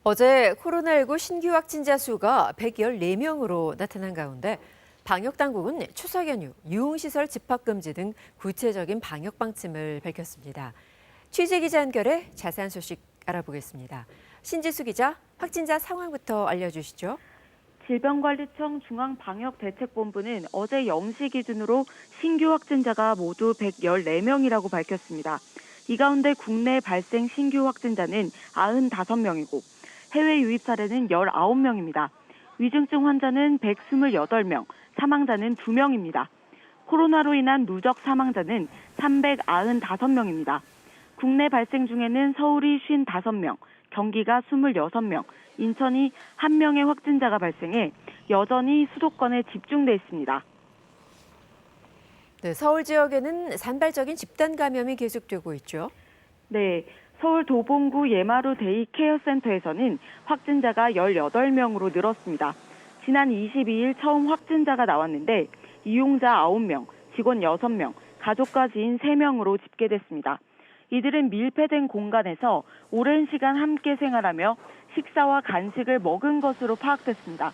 어제 코로나19 신규 확진자 수가 114명으로 나타난 가운데 방역당국은 추석 연휴, 유흥시설 집합금지 등 구체적인 방역 방침을 밝혔습니다. 취재기자 연결해 자세한 소식 알아보겠습니다. 신지수 기자, 확진자 상황부터 알려주시죠. 질병관리청 중앙방역대책본부는 어제 0시 기준으로 신규 확진자가 모두 114명이라고 밝혔습니다. 이 가운데 국내 발생 신규 확진자는 95명이고 해외 유입 사례는 19명입니다. 위중증 환자는 128명, 사망자는 2명입니다. 코로나로 인한 누적 사망자는 395명입니다. 국내 발생 중에는 서울이 55명, 경기가 26명, 인천이 1명의 확진자가 발생해 여전히 수도권에 집중돼 있습니다. 네, 서울 지역에는 산발적인 집단 감염이 계속되고 있죠. 네, 서울 도봉구 예마루 데이케어센터에서는 확진자가 18명으로 늘었습니다. 지난 22일 처음 확진자가 나왔는데 이용자 9명, 직원 6명, 가족과 지인 3명으로 집계됐습니다. 이들은 밀폐된 공간에서 오랜 시간 함께 생활하며 식사와 간식을 먹은 것으로 파악됐습니다.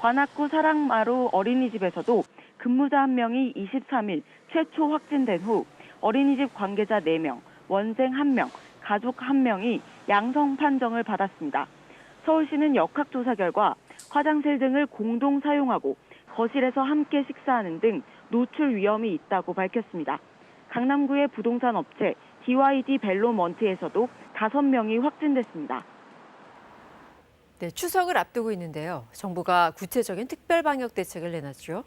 관악구 사랑마루 어린이집에서도 근무자 1명이 23일 최초 확진된 후 어린이집 관계자 4명, 원생 1명, 가족 1명이 양성 판정을 받았습니다. 서울시는 역학조사 결과 화장실 등을 공동 사용하고 거실에서 함께 식사하는 등 노출 위험이 있다고 밝혔습니다. 강남구의 부동산 업체 DYD 벨로먼트에서도 5명이 확진됐습니다. 네, 추석을 앞두고 있는데요. 정부가 구체적인 특별 방역 대책을 내놨죠.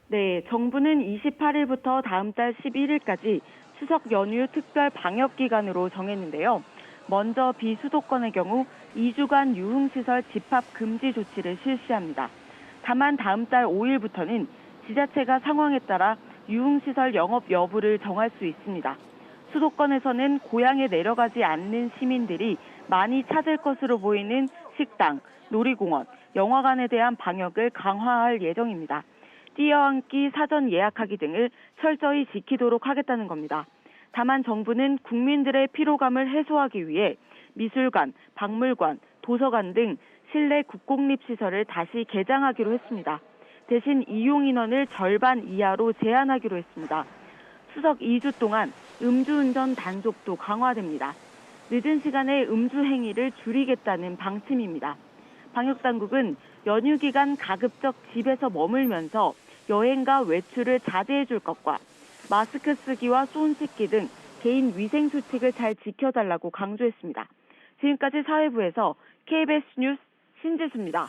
네, 정부는 28일부터 다음 달 11일까지 추석 연휴 특별 방역 기간으로 정했는데요. 먼저 비수도권의 경우 2주간 유흥시설 집합 금지 조치를 실시합니다. 다만 다음 달 5일부터는 지자체가 상황에 따라 유흥시설 영업 여부를 정할 수 있습니다. 수도권에서는 고향에 내려가지 않는 시민들이 많이 찾을 것으로 보이는 식당, 놀이공원, 영화관에 대한 방역을 강화할 예정입니다. 뛰어앉기, 사전 예약하기 등을 철저히 지키도록 하겠다는 겁니다. 다만 정부는 국민들의 피로감을 해소하기 위해 미술관, 박물관, 도서관 등 실내 국공립시설을 다시 개장하기로 했습니다. 대신 이용 인원을 절반 이하로 제한하기로 했습니다. 추석 2주 동안 음주운전 단속도 강화됩니다. 늦은 시간에 음주 행위를 줄이겠다는 방침입니다. 방역당국은 연휴 기간 가급적 집에서 머물면서 여행과 외출을 자제해 줄 것과 마스크 쓰기와 손 씻기 등 개인 위생 수칙을 잘 지켜달라고 강조했습니다. 지금까지 사회부에서 KBS 뉴스 신지수입니다.